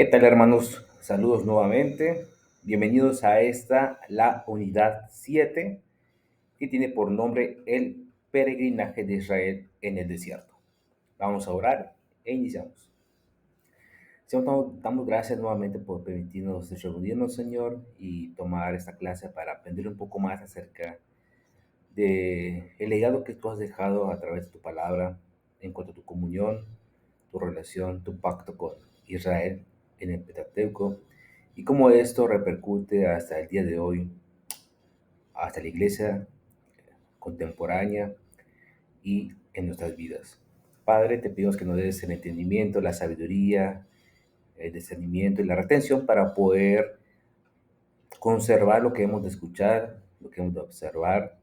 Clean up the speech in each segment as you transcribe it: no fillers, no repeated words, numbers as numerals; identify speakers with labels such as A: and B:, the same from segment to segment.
A: ¿Qué tal, hermanos? Saludos nuevamente. Bienvenidos a la unidad 7, que tiene por nombre el peregrinaje de Israel en el desierto. Vamos a orar e iniciamos. Señor, damos gracias nuevamente por permitirnos reunirnos, Señor, y tomar esta clase para aprender un poco más acerca del legado que tú has dejado a través de tu palabra en cuanto a tu comunión, tu relación, tu pacto con Israel en el Pentateuco y cómo esto repercute hasta el día de hoy, hasta la iglesia contemporánea y en nuestras vidas. Padre, te pedimos que nos des el entendimiento, la sabiduría, el discernimiento y la retención para poder conservar lo que hemos de escuchar, lo que hemos de observar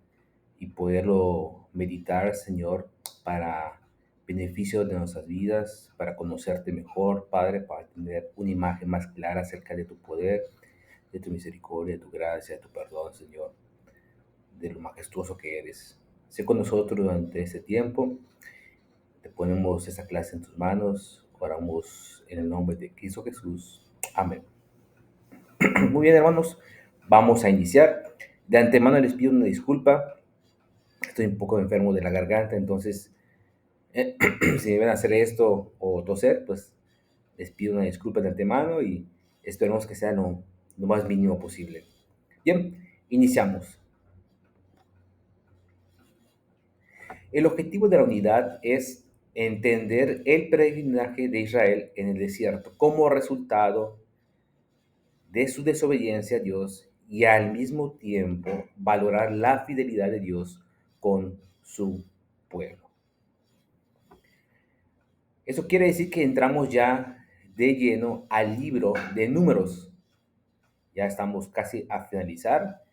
A: y poderlo meditar, Señor, para beneficio de nuestras vidas, para conocerte mejor, Padre, para tener una imagen más clara acerca de tu poder, de tu misericordia, de tu gracia, de tu perdón, Señor, de lo majestuoso que eres. Sé con nosotros durante este tiempo. Te ponemos esta clase en tus manos. Oramos en el nombre de Cristo Jesús. Amén. Muy bien, hermanos. Vamos a iniciar. De antemano les pido una disculpa. Estoy un poco enfermo de la garganta, entonces si me ven a hacer esto o toser, pues les pido una disculpa de antemano y esperemos que sea lo más mínimo posible. Bien, iniciamos. El objetivo de la unidad es entender el peregrinaje de Israel en el desierto como resultado de su desobediencia a Dios y al mismo tiempo valorar la fidelidad de Dios con su pueblo. Eso quiere decir que entramos ya de lleno al libro de Números. Ya estamos casi a finalizar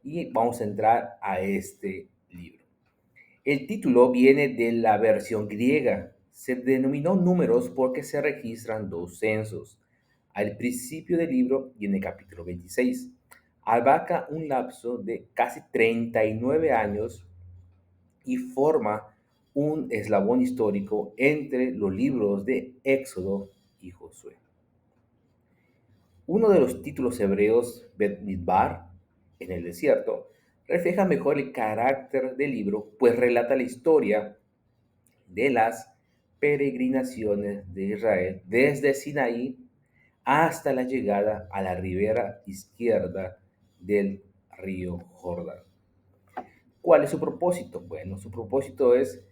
A: y vamos a entrar a este libro. El título viene de la versión griega. Se denominó Números porque se registran dos censos, al principio del libro y en el capítulo 26. Abarca un lapso de casi 39 años y forma un eslabón histórico entre los libros de Éxodo y Josué. Uno de los títulos hebreos, Bet Midbar, en el desierto, refleja mejor el carácter del libro, pues relata la historia de las peregrinaciones de Israel desde Sinaí hasta la llegada a la ribera izquierda del río Jordán. ¿Cuál es su propósito? Bueno, su propósito es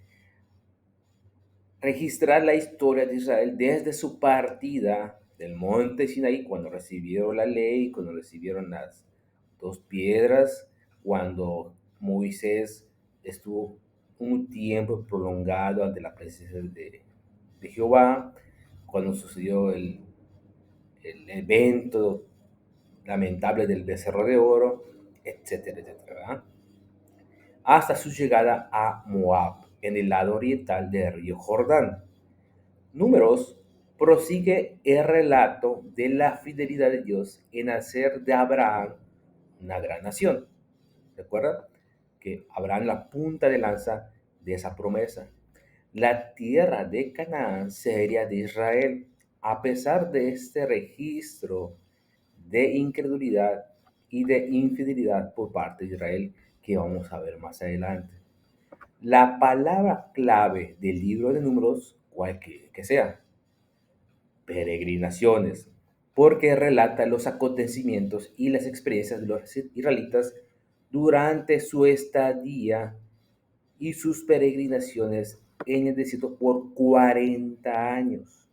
A: registrar la historia de Israel desde su partida del monte Sinaí, cuando recibieron la ley, cuando recibieron las dos piedras, cuando Moisés estuvo un tiempo prolongado ante la presencia de Jehová, cuando sucedió el evento lamentable del becerro de oro, etcétera, etcétera, ¿verdad? Hasta su llegada a Moab, en el lado oriental del río Jordán. Números prosigue el relato de la fidelidad de Dios en hacer de Abraham una gran nación. ¿Recuerdan? Que Abraham la punta de lanza de esa promesa. La tierra de Canaán sería de Israel, a pesar de este registro de incredulidad y de infidelidad por parte de Israel que vamos a ver más adelante. La palabra clave del libro de Números, cualquiera que sea, peregrinaciones, porque relata los acontecimientos y las experiencias de los israelitas durante su estadía y sus peregrinaciones en el desierto por 40 años.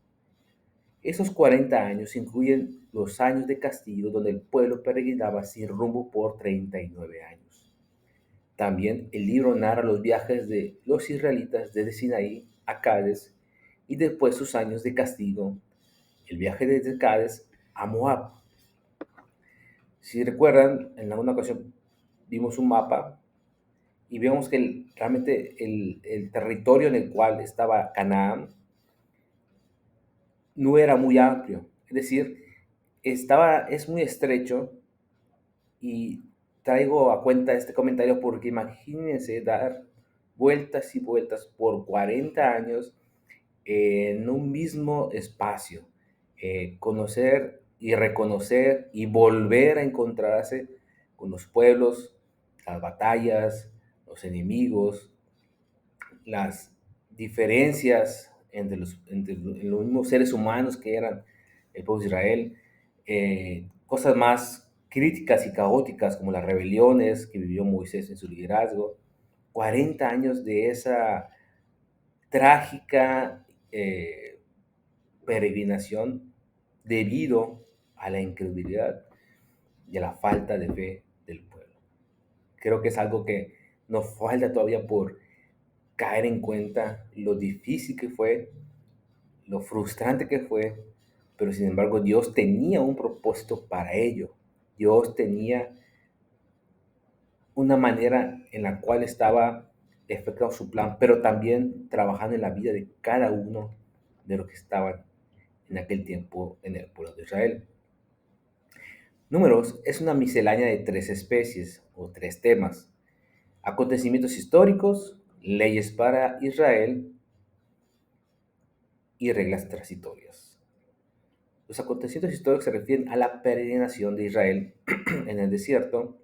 A: Esos 40 años incluyen los años de castigo donde el pueblo peregrinaba sin rumbo por 39 años. También el libro narra los viajes de los israelitas desde Sinaí a Cádiz y después sus años de castigo, el viaje desde Cádiz a Moab. Si recuerdan, en alguna ocasión vimos un mapa y vemos que realmente el territorio en el cual estaba Canaán no era muy amplio, es decir, es muy estrecho y traigo a cuenta este comentario porque imagínense dar vueltas y vueltas por 40 años en un mismo espacio, conocer y reconocer y volver a encontrarse con los pueblos, las batallas, los enemigos, las diferencias entre los mismos seres humanos que eran el pueblo de Israel, cosas más críticas y caóticas como las rebeliones que vivió Moisés en su liderazgo, 40 años de esa trágica peregrinación debido a la incredulidad y a la falta de fe del pueblo. Creo que es algo que nos falta todavía por caer en cuenta lo difícil que fue, lo frustrante que fue, pero sin embargo Dios tenía un propósito para ello. Dios tenía una manera en la cual estaba efectuando su plan, pero también trabajando en la vida de cada uno de los que estaban en aquel tiempo en el pueblo de Israel. Números es una miscelánea de 3 especies o 3 temas: acontecimientos históricos, leyes para Israel y reglas transitorias. Los acontecimientos históricos se refieren a la peregrinación de Israel en el desierto,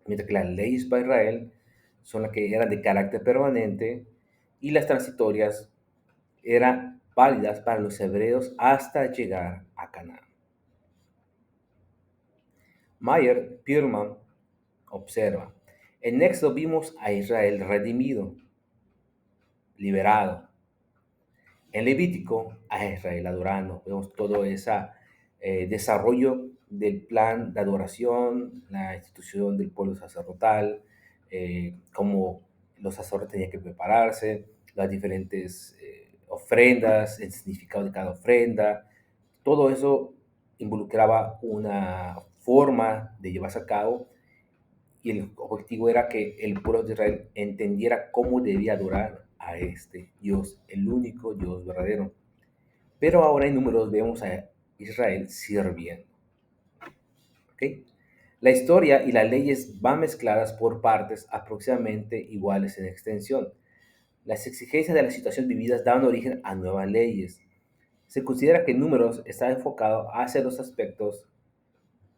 A: mientras que las leyes para Israel son las que eran de carácter permanente y las transitorias eran válidas para los hebreos hasta llegar a Canaán. Mayer Pierman observa: en Éxodo vimos a Israel redimido, liberado. En Levítico a Israel adorando. Vemos todo ese desarrollo del plan de adoración, la institución del pueblo sacerdotal, cómo los sacerdotes tenían que prepararse, las diferentes ofrendas, el significado de cada ofrenda. Todo eso involucraba una forma de llevarse a cabo y el objetivo era que el pueblo de Israel entendiera cómo debía adorar a este Dios, el único Dios verdadero. Pero ahora en Números vemos a Israel sirviendo. ¿Okay? La historia y las leyes van mezcladas por partes aproximadamente iguales en extensión. Las exigencias de las situaciones vividas daban origen a nuevas leyes. Se considera que Números está enfocado hacia los aspectos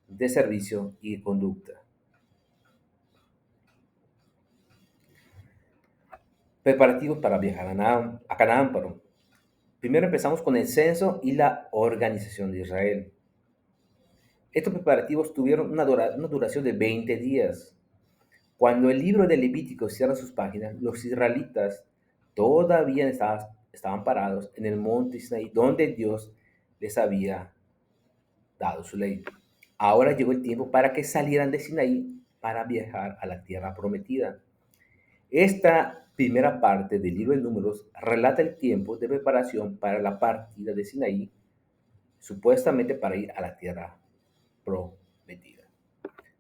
A: de servicio y conducta. Preparativos para viajar a Canaán. Primero empezamos con el censo y la organización de Israel. Estos preparativos tuvieron una duración de 20 días. Cuando el libro de Levítico cierra sus páginas, los israelitas todavía estaban parados en el monte Sinaí, donde Dios les había dado su ley. Ahora llegó el tiempo para que salieran de Sinaí para viajar a la tierra prometida. Esta primera parte del libro de Números relata el tiempo de preparación para la partida de Sinaí, supuestamente para ir a la tierra prometida.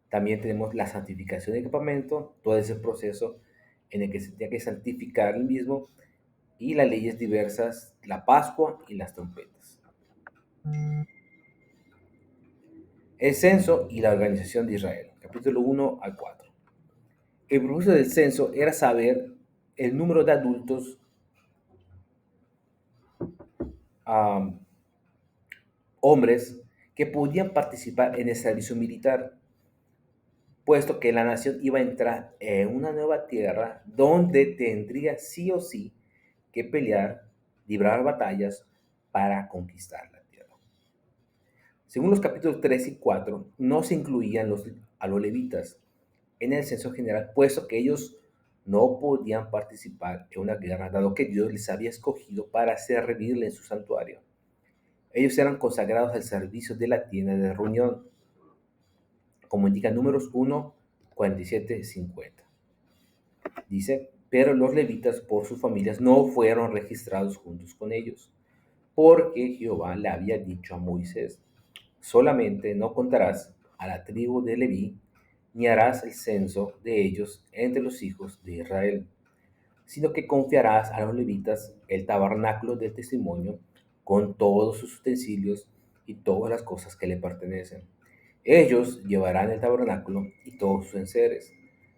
A: También tenemos la santificación del campamento, todo ese proceso en el que se tenía que santificar el mismo, y las leyes diversas, la Pascua y las trompetas. El censo y la organización de Israel, capítulo 1 al 4. El propósito del censo era saber el número de adultos hombres que podían participar en el servicio militar, puesto que la nación iba a entrar en una nueva tierra donde tendría sí o sí que pelear, librar batallas para conquistar la tierra. Según los capítulos 3 y 4, no se incluían a los levitas en el censo general, puesto que ellos no podían participar en una guerra, dado que Dios les había escogido para servirle en su santuario. Ellos eran consagrados al servicio de la tienda de reunión, como indica Números 1, 47, 50. Dice: pero los levitas por sus familias no fueron registrados juntos con ellos, porque Jehová le había dicho a Moisés: solamente no contarás a la tribu de Leví, ni harás el censo de ellos entre los hijos de Israel, sino que confiarás a los levitas el tabernáculo del testimonio con todos sus utensilios y todas las cosas que le pertenecen. Ellos llevarán el tabernáculo y todos sus enseres,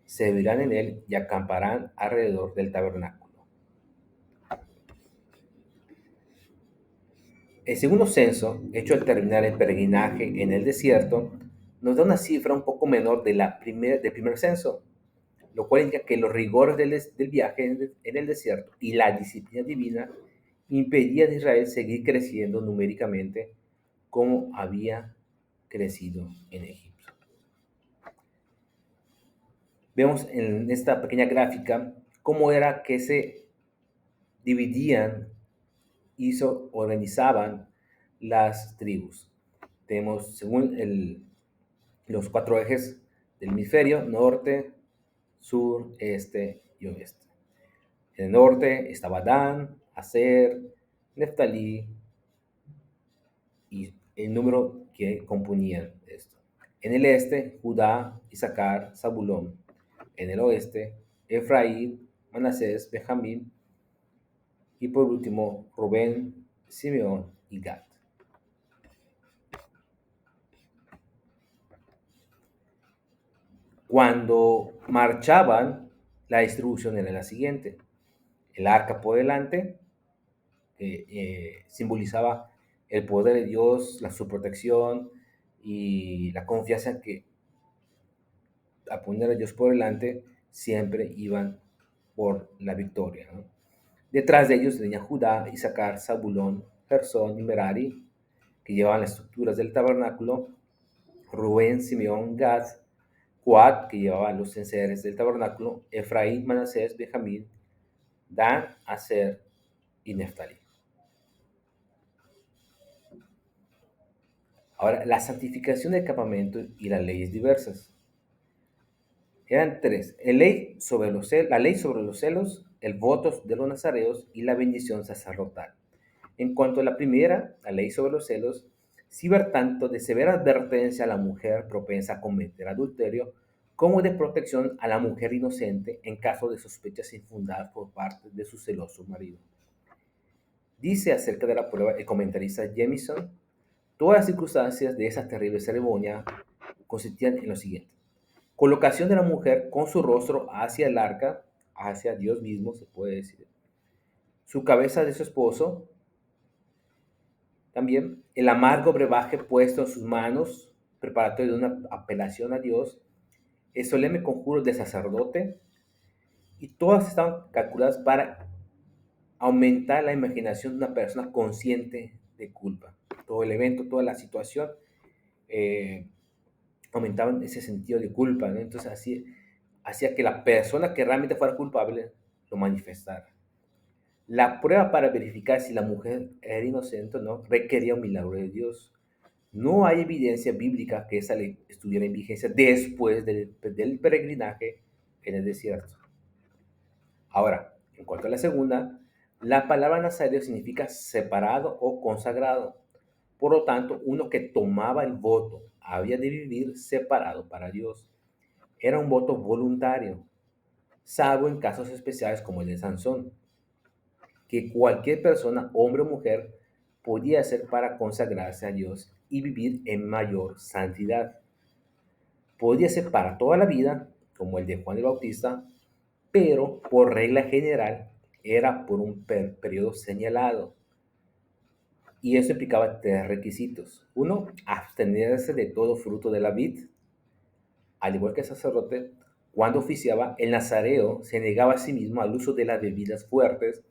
A: servirán en él y acamparán alrededor del tabernáculo. El segundo censo, hecho al terminar el peregrinaje en el desierto, nos da una cifra un poco menor del primer censo, lo cual indica que los rigores del viaje en el desierto y la disciplina divina impedían a Israel seguir creciendo numéricamente como había crecido en Egipto. Vemos en esta pequeña gráfica cómo era que se dividían y se organizaban las tribus. Tenemos, según los cuatro ejes del hemisferio, norte, sur, este y oeste. En el norte estaba Dan, Aser, Neftalí y el número que componían esto. En el este, Judá, Isaacar, Zabulón. En el oeste, Efraín, Manasés, Benjamín y por último, Rubén, Simeón y Gad. Cuando marchaban, la distribución era la siguiente. El arca por delante, que simbolizaba el poder de Dios, su protección y la confianza que a poner a Dios por delante siempre iban por la victoria, ¿no? Detrás de ellos tenía Judá, Isaacar, Zabulón, Gersón y Merari, que llevaban las estructuras del tabernáculo, Rubén, Simeón, Gad, Coat, que llevaba los enseres del tabernáculo, Efraín, Manasés, Benjamín, Dan, Aser y Neftalí. Ahora, la santificación del campamento y las leyes diversas. Eran tres: la ley sobre los celos, el voto de los nazareos y la bendición sacerdotal. En cuanto a la primera, la ley sobre los celos, sirve tanto de severa advertencia a la mujer propensa a cometer adulterio, como de protección a la mujer inocente en caso de sospechas infundadas por parte de su celoso marido. Dice acerca de la prueba el comentarista Jamieson: todas las circunstancias de esa terrible ceremonia consistían en lo siguiente: colocación de la mujer con su rostro hacia el arca, hacia Dios mismo, se puede decir, su cabeza de su esposo, también el amargo brebaje puesto en sus manos, preparatorio de una apelación a Dios, el solemne conjuro del sacerdote, y todas estaban calculadas para aumentar la imaginación de una persona consciente de culpa. Todo el evento, toda la situación eh, aumentaban ese sentido de culpa, ¿no? Entonces así hacía que la persona que realmente fuera culpable lo manifestara. La prueba para verificar si la mujer era inocente o no requería un milagro de Dios. No hay evidencia bíblica que esa ley estuviera en vigencia después del peregrinaje en el desierto. Ahora, en cuanto a la segunda, la palabra nazareo significa separado o consagrado. Por lo tanto, uno que tomaba el voto había de vivir separado para Dios. Era un voto voluntario, salvo en casos especiales como el de Sansón, que cualquier persona, hombre o mujer, podía hacer para consagrarse a Dios y vivir en mayor santidad. Podía ser para toda la vida, como el de Juan el Bautista, pero por regla general era por un periodo señalado. Y eso implicaba tres requisitos. Uno, abstenerse de todo fruto de la vid. Al igual que el sacerdote, cuando oficiaba, el nazareo se negaba a sí mismo al uso de las bebidas fuertes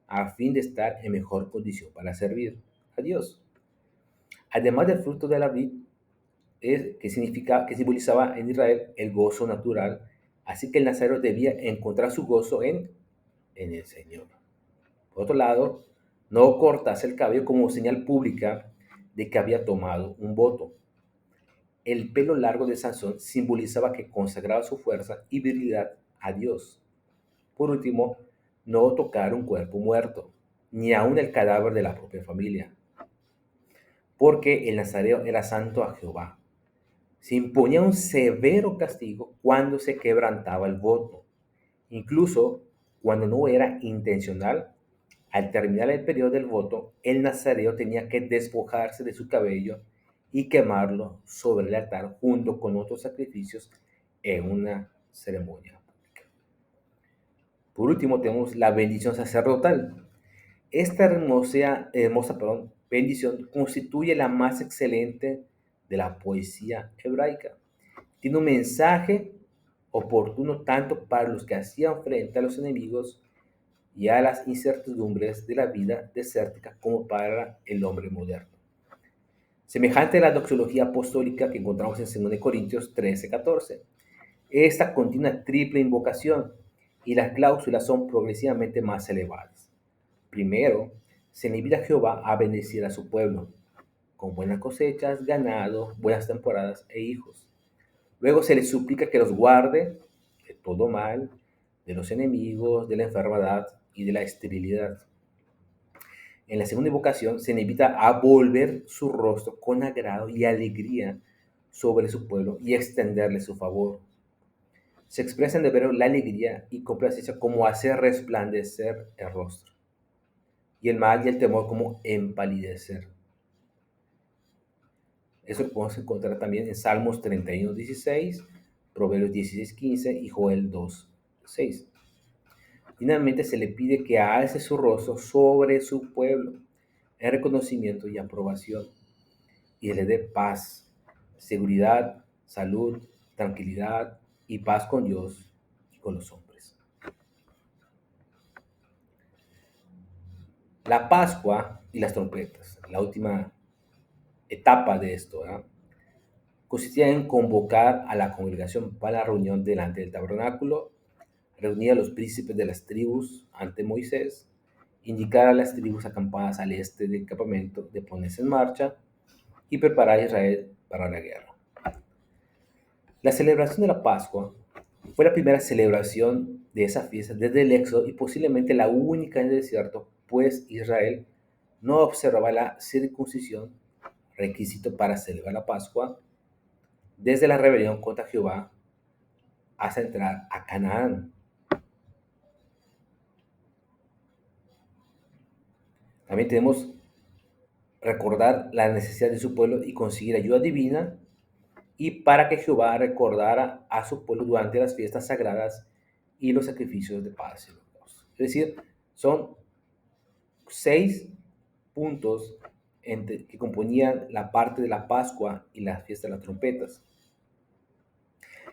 A: a fin de estar en mejor condición para servir a Dios. Además del fruto de la vid, que simbolizaba en Israel el gozo natural, así que el nazareo debía encontrar su gozo en el Señor. Por otro lado, no cortarse el cabello como señal pública de que había tomado un voto. El pelo largo de Sansón simbolizaba que consagraba su fuerza y virilidad a Dios. Por último, no tocar un cuerpo muerto, ni aun el cadáver de la propia familia, porque el nazareo era santo a Jehová. Se imponía un severo castigo cuando se quebrantaba el voto, incluso cuando no era intencional. Al terminar el periodo del voto, el nazareo tenía que despojarse de su cabello y quemarlo sobre el altar junto con otros sacrificios en una ceremonia pública. Por último, tenemos la bendición sacerdotal, Esta hermosa bendición constituye la más excelente de la poesía hebraica. Tiene un mensaje oportuno tanto para los que hacían frente a los enemigos y a las incertidumbres de la vida desértica como para el hombre moderno. Semejante a la doxología apostólica que encontramos en 2 Corintios 13:14. Esta contiene una triple invocación y las cláusulas son progresivamente más elevadas. Primero, se invita a Jehová a bendecir a su pueblo, con buenas cosechas, ganado, buenas temporadas e hijos. Luego se le suplica que los guarde de todo mal, de los enemigos, de la enfermedad y de la esterilidad. En la segunda invocación se le invita a volver su rostro con agrado y alegría sobre su pueblo y extenderle su favor. Se expresa en hebreo la alegría y complacencia como hacer resplandecer el rostro, y el mal y el temor como empalidecer. Eso lo podemos encontrar también en Salmos 31:16, Proverbios 16:15 y Joel 2:6. Finalmente se le pide que alce su rostro sobre su pueblo en reconocimiento y aprobación y le dé paz, seguridad, salud, tranquilidad y paz con Dios y con los hombres. La Pascua y las trompetas, la última etapa de esto, ¿verdad? Consistía en convocar a la congregación para la reunión delante del tabernáculo, reunir a los príncipes de las tribus ante Moisés, indicar a las tribus acampadas al este del campamento de ponerse en marcha y preparar a Israel para la guerra. La celebración de la Pascua fue la primera celebración de esa fiesta desde el Éxodo y posiblemente la única en el desierto, pues Israel no observaba la circuncisión, requisito para celebrar la Pascua, desde la rebelión contra Jehová hasta entrar a Canaán. También tenemos recordar la necesidad de su pueblo y conseguir ayuda divina, y para que Jehová recordara a su pueblo durante las fiestas sagradas y los sacrificios de paz. Es decir, son 6 puntos que componían la parte de la Pascua y la fiesta de las trompetas.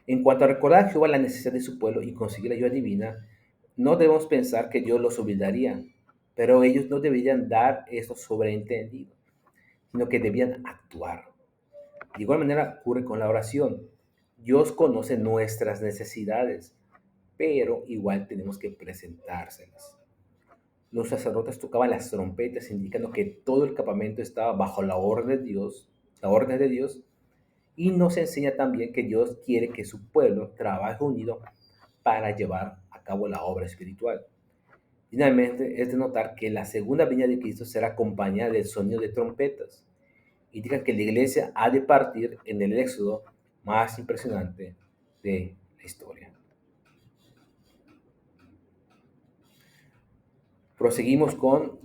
A: En cuanto a recordar a Jehová la necesidad de su pueblo y conseguir ayuda divina, no debemos pensar que Dios los olvidaría, pero ellos no deberían dar esto sobreentendido, sino que debían actuar. De igual manera ocurre con la oración. Dios conoce nuestras necesidades, pero igual tenemos que presentárselas. Los sacerdotes tocaban las trompetas indicando que todo el campamento estaba bajo la orden de Dios, y nos enseña también que Dios quiere que su pueblo trabaje unido para llevar a cabo la obra espiritual. Finalmente, es de notar que la segunda venida de Cristo será acompañada del sonido de trompetas. Indica que la iglesia ha de partir en el éxodo más impresionante de la historia. Proseguimos con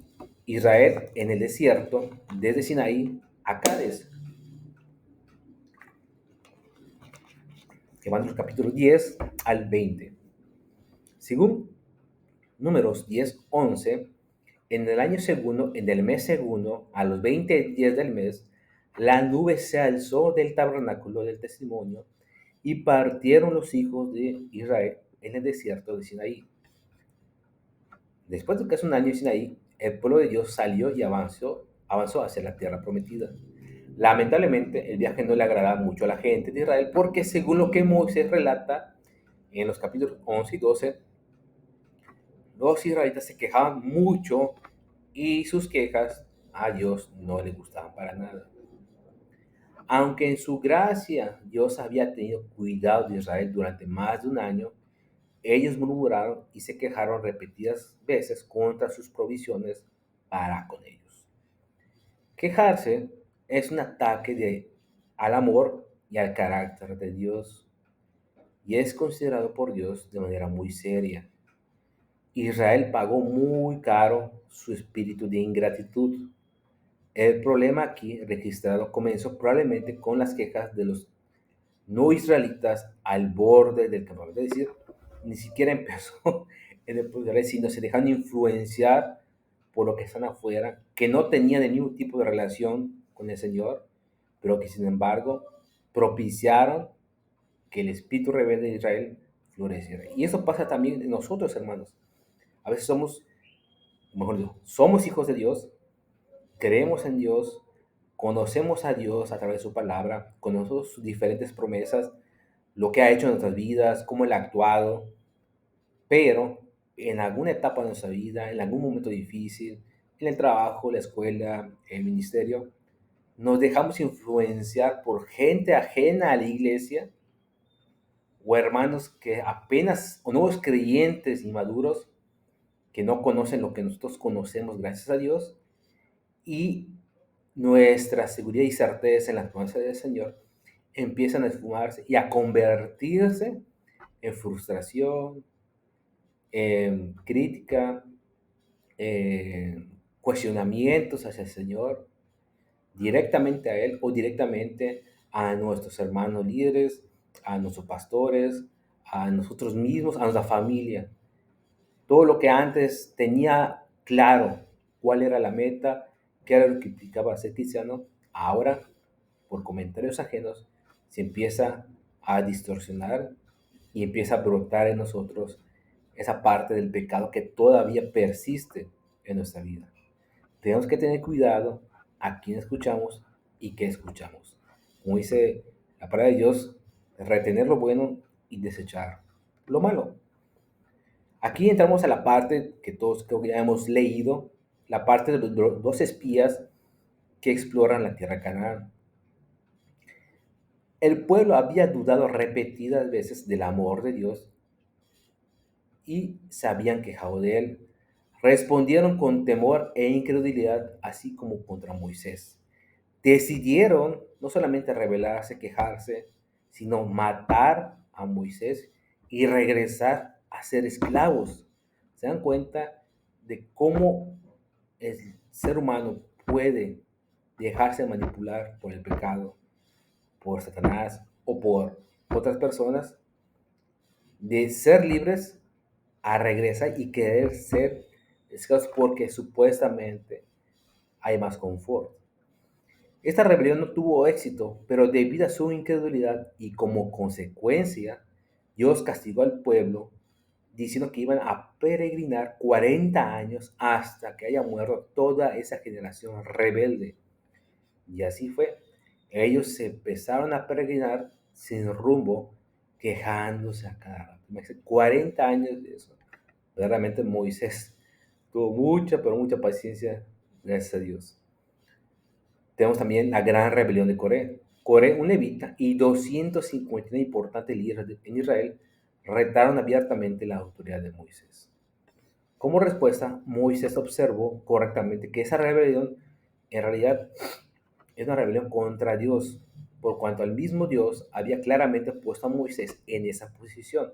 A: Israel en el desierto, desde Sinaí a Cádiz, que van del capítulo 10 al 20. Según Números 10:11, en el año segundo, en el mes segundo, a los 20 días del mes, la nube se alzó del tabernáculo del testimonio y partieron los hijos de Israel en el desierto de Sinaí. Después de casi un año en Sinaí, el pueblo de Dios salió y avanzó hacia la tierra prometida. Lamentablemente, el viaje no le agradaba mucho a la gente de Israel porque, según lo que Moisés relata en los capítulos 11 y 12, los israelitas se quejaban mucho y sus quejas a Dios no le gustaban para nada. Aunque en su gracia Dios había tenido cuidado de Israel durante más de un año, ellos murmuraron y se quejaron repetidas veces contra sus provisiones para con ellos. Quejarse es un ataque al amor y al carácter de Dios y es considerado por Dios de manera muy seria. Israel pagó muy caro su espíritu de ingratitud. El problema aquí registrado comenzó probablemente con las quejas de los no israelitas al borde del campamento. Es decir, ni siquiera empezó en el pueblo de Israel, sino se dejaron influenciar por lo que están afuera, que no tenían ningún tipo de relación con el Señor, pero que sin embargo propiciaron que el espíritu rebelde de Israel floreciera. Y eso pasa también en nosotros, hermanos. A veces somos, mejor dicho, somos hijos de Dios, creemos en Dios, conocemos a Dios a través de su palabra, conocemos sus diferentes promesas, lo que ha hecho en nuestras vidas, cómo Él ha actuado, pero en alguna etapa de nuestra vida, en algún momento difícil, en el trabajo, la escuela, el ministerio, nos dejamos influenciar por gente ajena a la iglesia o hermanos que apenas, o nuevos creyentes inmaduros que no conocen lo que nosotros conocemos, gracias a Dios, y nuestra seguridad y certeza en la promesa del Señor empiezan a esfumarse y a convertirse en frustración, en crítica, cuestionamientos hacia el Señor, directamente a Él o directamente a nuestros hermanos líderes, a nuestros pastores, a nosotros mismos, a nuestra familia. Todo lo que antes tenía claro cuál era la meta, qué era lo que implicaba ser cristiano, ahora, por comentarios ajenos, se empieza a distorsionar y empieza a brotar en nosotros esa parte del pecado que todavía persiste en nuestra vida. Tenemos que tener cuidado a quién escuchamos y qué escuchamos. Como dice la palabra de Dios, retener lo bueno y desechar lo malo. Aquí entramos a la parte que todos creo que ya hemos leído, la parte de los dos espías que exploran la tierra de Canaán. El pueblo había dudado repetidas veces del amor de Dios y se habían quejado de él. Respondieron con temor e incredulidad, así como contra Moisés. Decidieron no solamente rebelarse, quejarse, sino matar a Moisés y regresar a ser esclavos. ¿Se dan cuenta de cómo el ser humano puede dejarse manipular por el pecado, por Satanás o por otras personas, de ser libres a regresar y querer ser esclavos porque supuestamente hay más confort? Esta rebelión no tuvo éxito, pero debido a su incredulidad y como consecuencia, Dios castigó al pueblo diciendo que iban a peregrinar 40 años hasta que haya muerto toda esa generación rebelde. Y así fue. Ellos se empezaron a peregrinar sin rumbo, quejándose a cada rato. 40 años de eso. Verdaderamente Moisés tuvo mucha, pero mucha paciencia, gracias a Dios. Tenemos también la gran rebelión de Coré. Coré, un levita, y 250 importantes líderes en Israel retaron abiertamente la autoridad de Moisés. Como respuesta, Moisés observó correctamente que esa rebelión en realidad es una rebelión contra Dios, por cuanto el mismo Dios había claramente puesto a Moisés en esa posición.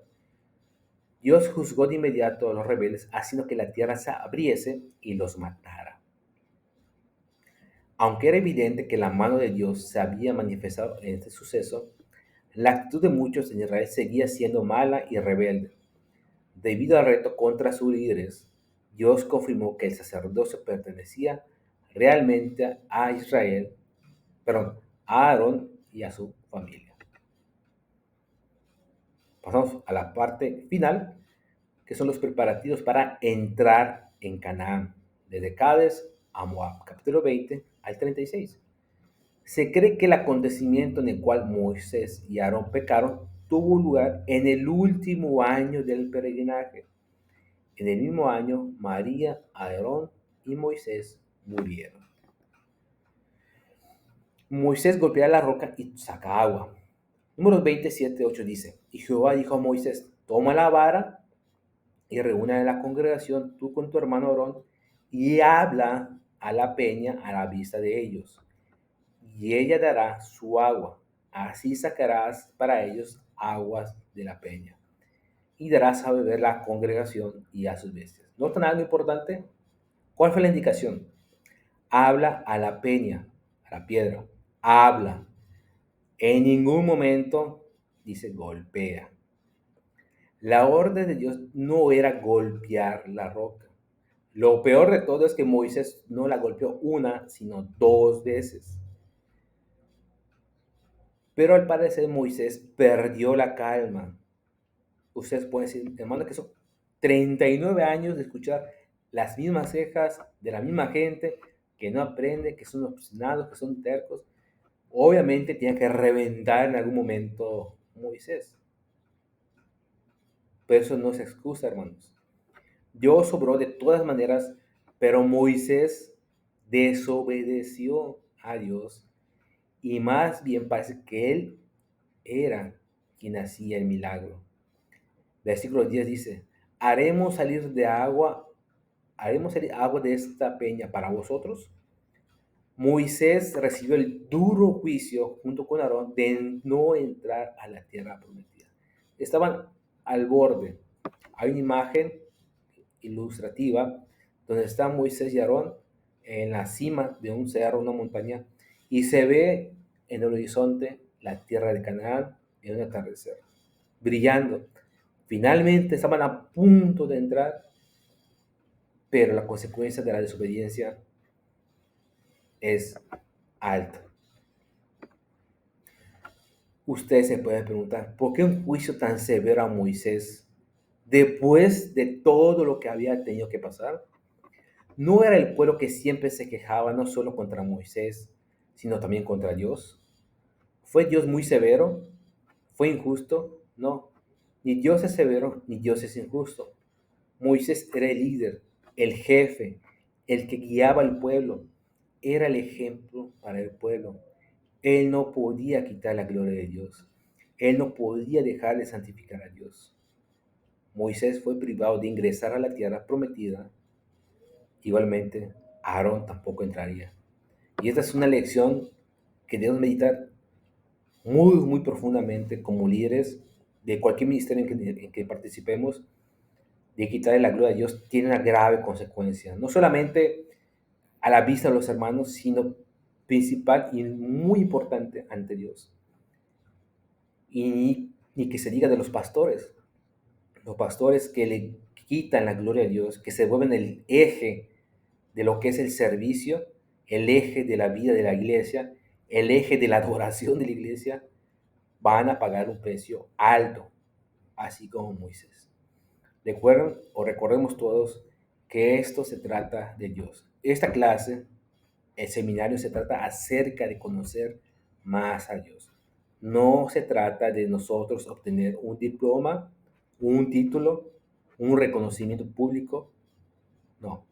A: Dios juzgó de inmediato a los rebeldes, haciendo que la tierra se abriese y los matara. Aunque era evidente que la mano de Dios se había manifestado en este suceso, la actitud de muchos en Israel seguía siendo mala y rebelde. Debido al reto contra sus líderes, Dios confirmó que el sacerdocio pertenecía realmente a Israel, perdón, a Aarón y a su familia. Pasamos a la parte final, que son los preparativos para entrar en Canaán, desde Cádiz a Moab, capítulo 20 al 36. Se cree que el acontecimiento en el cual Moisés y Aarón pecaron tuvo lugar en el último año del peregrinaje. En el mismo año, María, Aarón y Moisés murieron. Moisés golpea la roca y saca agua. Números 27:8 dice, y Jehová dijo a Moisés, toma la vara y reúne a la congregación, tú con tu hermano Aarón, y habla a la peña a la vista de ellos, y ella dará su agua. Así sacarás para ellos aguas de la peña, y darás a beber la congregación y a sus bestias. ¿Notan algo importante? ¿Cuál fue la indicación? Habla a la peña, a la piedra. Habla. En ningún momento dice golpea. La orden de Dios no era golpear la roca. Lo peor de todo es que Moisés no la golpeó una, sino dos veces. Pero al parecer Moisés perdió la calma. Ustedes pueden decir, hermano, que son 39 años de escuchar las mismas quejas de la misma gente que no aprende, que son obstinados, que son tercos. Obviamente tiene que reventar en algún momento Moisés. Pero eso no es excusa, hermanos. Dios obró de todas maneras, pero Moisés desobedeció a Dios y más bien parece que él era quien hacía el milagro. Versículo 10 dice, haremos salir agua de esta peña para vosotros. Moisés recibió el duro juicio junto con Aarón de no entrar a la tierra prometida. Estaban al borde. Hay una imagen ilustrativa donde están Moisés y Aarón en la cima de un cerro, una montaña, y se ve en el horizonte la tierra de Canaán en un atardecer, brillando. Finalmente estaban a punto de entrar, pero la consecuencia de la desobediencia es alta. Ustedes se pueden preguntar, ¿por qué un juicio tan severo a Moisés después de todo lo que había tenido que pasar? ¿No era el pueblo que siempre se quejaba no solo contra Moisés, sino también contra Dios? ¿Fue Dios muy severo? ¿Fue injusto? No. Ni Dios es severo, ni Dios es injusto. Moisés era el líder, el jefe, el que guiaba al pueblo. Era el ejemplo para el pueblo. Él no podía quitar la gloria de Dios. Él no podía dejar de santificar a Dios. Moisés fue privado de ingresar a la tierra prometida. Igualmente, Aarón tampoco entraría. Y esta es una lección que debemos meditar muy profundamente como líderes de cualquier ministerio en que participemos. De quitarle la gloria a Dios tiene una grave consecuencia. No solamente a la vista de los hermanos, sino principal y muy importante ante Dios. Y ni que se diga de los pastores que le quitan la gloria a Dios, que se vuelven el eje de lo que es el servicio, el eje de la vida de la iglesia, el eje de la adoración de la iglesia, van a pagar un precio alto, así como Moisés. Recuerden o recordemos todos que esto se trata de Dios. Esta clase, el seminario, se trata acerca de conocer más a Dios. No se trata de nosotros obtener un diploma, un título, un reconocimiento público. No.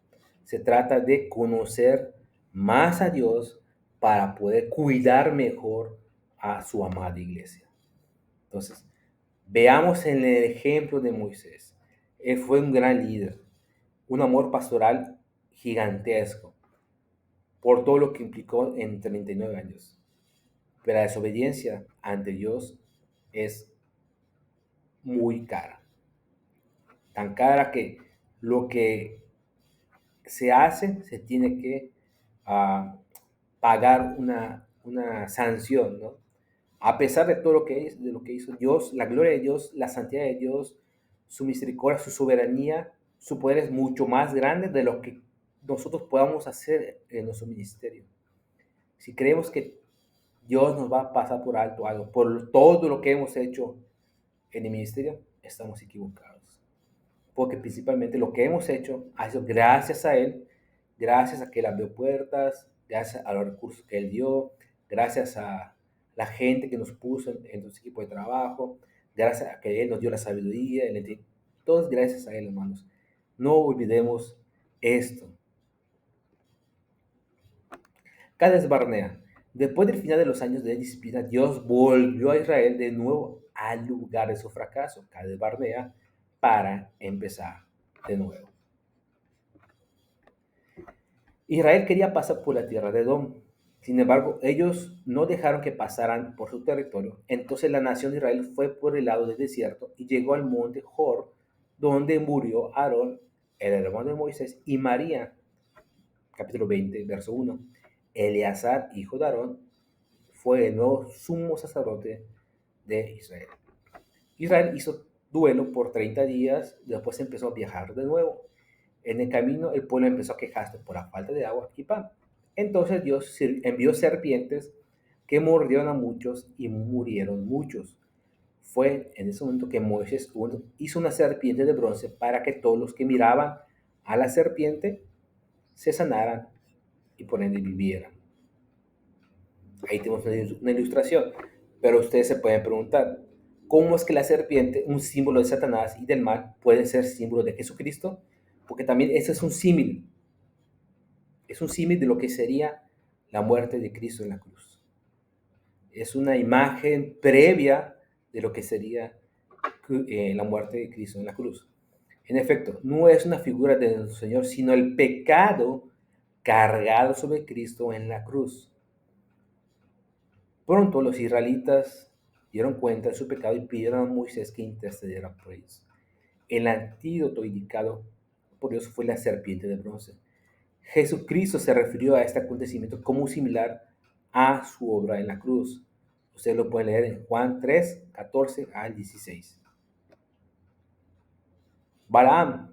A: Se trata de conocer más a Dios para poder cuidar mejor a su amada iglesia. Entonces, veamos en el ejemplo de Moisés. Él fue un gran líder, un amor pastoral gigantesco por todo lo que implicó en 39 años. Pero la desobediencia ante Dios es muy cara. Tan cara que lo que se hace, se tiene que pagar una sanción, ¿no? A pesar de todo de lo que hizo Dios, la gloria de Dios, la santidad de Dios, su misericordia, su soberanía, su poder es mucho más grande de lo que nosotros podamos hacer en nuestro ministerio. Si creemos que Dios nos va a pasar por alto algo, por todo lo que hemos hecho en el ministerio, estamos equivocados. Porque principalmente lo que hemos hecho ha sido gracias a Él, gracias a que Él abrió puertas, gracias a los recursos que Él dio, gracias a la gente que nos puso en nuestro equipo de trabajo, gracias a que Él nos dio la sabiduría, todo es gracias a Él, hermanos. No olvidemos esto. Cades Barnea. Después del final de los años de disciplina, Dios volvió a Israel de nuevo al lugar de su fracaso, Cades Barnea, para empezar de nuevo. Israel quería pasar por la tierra de Edom. Sin embargo, ellos no dejaron que pasaran por su territorio. Entonces la nación de Israel fue por el lado del desierto y llegó al monte Hor, donde murió Aarón, el hermano de Moisés, y María. Capítulo 20, verso 1. Eleazar, hijo de Aarón, fue el nuevo sumo sacerdote de Israel. Israel hizo duelo por 30 días, después empezó a viajar de nuevo. En el camino el pueblo empezó a quejarse por la falta de agua y pan. Entonces Dios envió serpientes que mordieron a muchos y murieron muchos. Fue en ese momento que Moisés hizo una serpiente de bronce para que todos los que miraban a la serpiente se sanaran y por ende vivieran. Ahí tenemos una ilustración. Pero ustedes se pueden preguntar, ¿cómo es que la serpiente, un símbolo de Satanás y del mal, puede ser símbolo de Jesucristo? Porque también ese es un símil. Es un símil de lo que sería la muerte de Cristo en la cruz. Es una imagen previa de lo que sería la muerte de Cristo en la cruz. En efecto, no es una figura de nuestro Señor, sino el pecado cargado sobre Cristo en la cruz. Pronto los israelitas dieron cuenta de su pecado y pidieron a Moisés que intercediera por ellos. El antídoto indicado por Dios fue la serpiente de bronce. Jesucristo se refirió a este acontecimiento como similar a su obra en la cruz. Ustedes lo pueden leer en Juan 3, 14 al 16. Balaam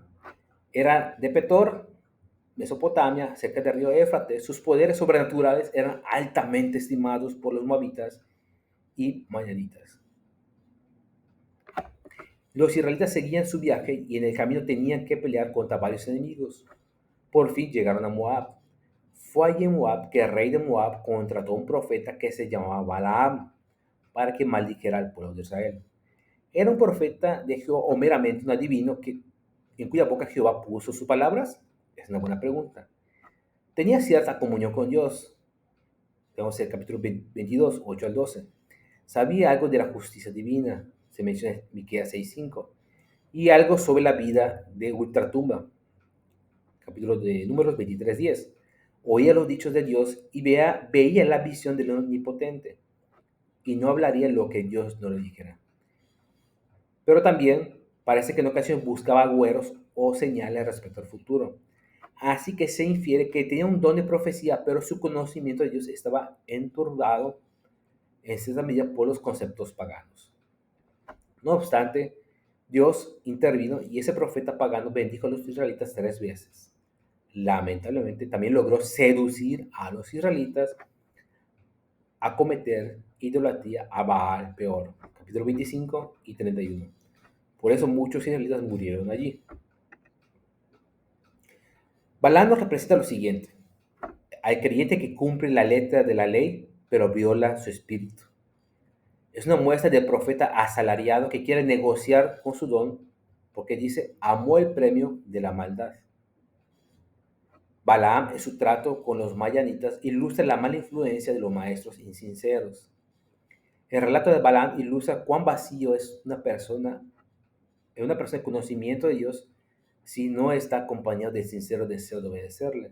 A: era de Petor, Mesopotamia, cerca del río Éufrates. Sus poderes sobrenaturales eran altamente estimados por los moabitas y madianitas. Los israelitas seguían su viaje y en el camino tenían que pelear contra varios enemigos. Por fin llegaron a Moab. Fue allí en Moab que el rey de Moab contrató a un profeta que se llamaba Balaam para que maldijera al pueblo de Israel. ¿Era un profeta de Jehová o meramente un adivino en cuya boca Jehová puso sus palabras? Es una buena pregunta. Tenía cierta comunión con Dios. Vamos el capítulo 22, 8 al 12. Sabía algo de la justicia divina, se menciona en Miqueas 6:5, y algo sobre la vida de ultratumba, capítulo de Números 23:10. Oía los dichos de Dios y veía la visión del Omnipotente, y no hablaría lo que Dios no le dijera. Pero también parece que en ocasiones buscaba agüeros o señales respecto al futuro. Así que se infiere que tenía un don de profecía, pero su conocimiento de Dios estaba enturbado en cierta medida por los conceptos paganos. No obstante, Dios intervino y ese profeta pagano bendijo a los israelitas 3 veces. Lamentablemente, también logró seducir a los israelitas a cometer idolatría a Baal Peor, capítulo 25 y 31. Por eso muchos israelitas murieron allí. Balaam nos representa lo siguiente: al creyente que cumple la letra de la ley, pero viola su espíritu. Es una muestra del profeta asalariado que quiere negociar con su don porque dice, amó el premio de la maldad. Balaam, en su trato con los mayanitas, ilustra la mala influencia de los maestros insinceros. El relato de Balaam ilustra cuán vacío es una persona de conocimiento de Dios si no está acompañado de sincero deseo de obedecerle.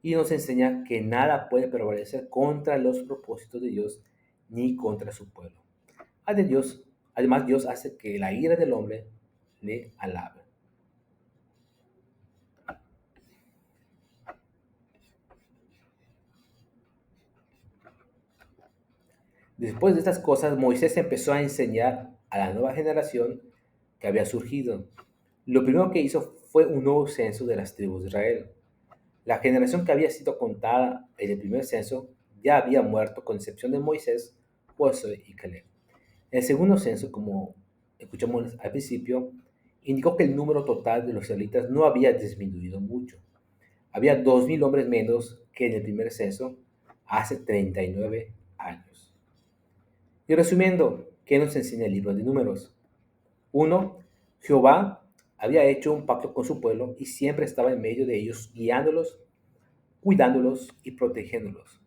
A: Y nos enseña que nada puede prevalecer contra los propósitos de Dios ni contra su pueblo. Además, Dios hace que la ira del hombre le alabe. Después de estas cosas, Moisés empezó a enseñar a la nueva generación que había surgido. Lo primero que hizo fue un nuevo censo de las tribus de Israel. La generación que había sido contada en el primer censo ya había muerto, con excepción de Moisés, Josué y Caleb. El segundo censo, como escuchamos al principio, indicó que el número total de los israelitas no había disminuido mucho. Había 2,000 hombres menos que en el primer censo hace 39 años. Y resumiendo, ¿qué nos enseña el libro de Números? 1. Jehová había hecho un pacto con su pueblo y siempre estaba en medio de ellos, guiándolos, cuidándolos y protegiéndolos.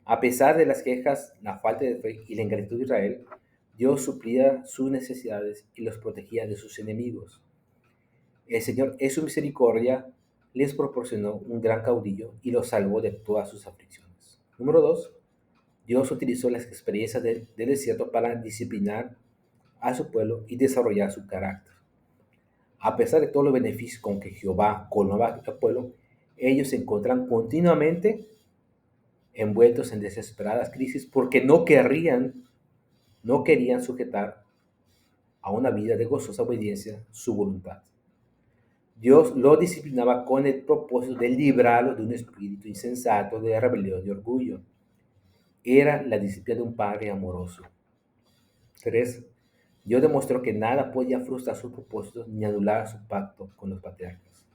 A: A pesar de las quejas, la falta de fe y la ingratitud de Israel, Dios suplía sus necesidades y los protegía de sus enemigos. El Señor, en su misericordia, les proporcionó un gran caudillo y los salvó de todas sus aflicciones. Número 2. Dios utilizó las experiencias del desierto para disciplinar a su pueblo y desarrollar su carácter. A pesar de todos los beneficios con que Jehová colmaba al pueblo, ellos se encontraban continuamente envueltos en desesperadas crisis porque no querían sujetar a una vida de gozosa obediencia su voluntad. Dios lo disciplinaba con el propósito de librarlo de un espíritu insensato de rebelión y orgullo. Era la disciplina de un padre amoroso. 3. Dios demostró que nada podía frustrar sus propósitos ni anular su pacto con los patriarcas.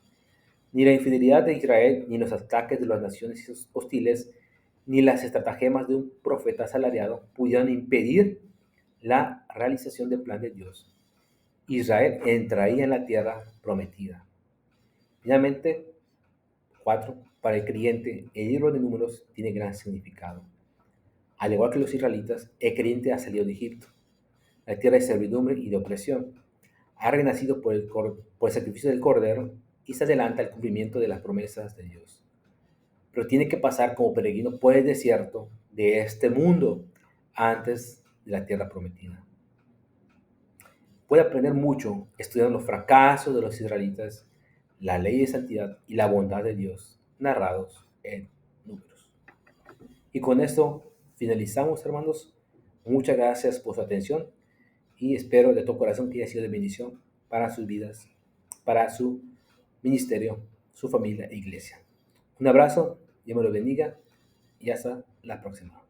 A: Ni la infidelidad de Israel, ni los ataques de las naciones hostiles, ni las estratagemas de un profeta asalariado pudieron impedir la realización del plan de Dios. Israel entraría en la tierra prometida. Finalmente, 4. Para el creyente, el libro de Números tiene gran significado. Al igual que los israelitas, el creyente ha salido de Egipto, la tierra de servidumbre y de opresión. Ha renacido por el sacrificio del Cordero y se adelanta al cumplimiento de las promesas de Dios. Pero tiene que pasar como peregrino por el desierto de este mundo antes de la tierra prometida. Puede aprender mucho estudiando los fracasos de los israelitas, la ley de santidad y la bondad de Dios narrados en Números. Y con esto finalizamos, hermanos. Muchas gracias por su atención y espero de todo corazón que haya sido de bendición para sus vidas, para su ministerio, su familia e iglesia. Un abrazo, Dios me lo bendiga y hasta la próxima.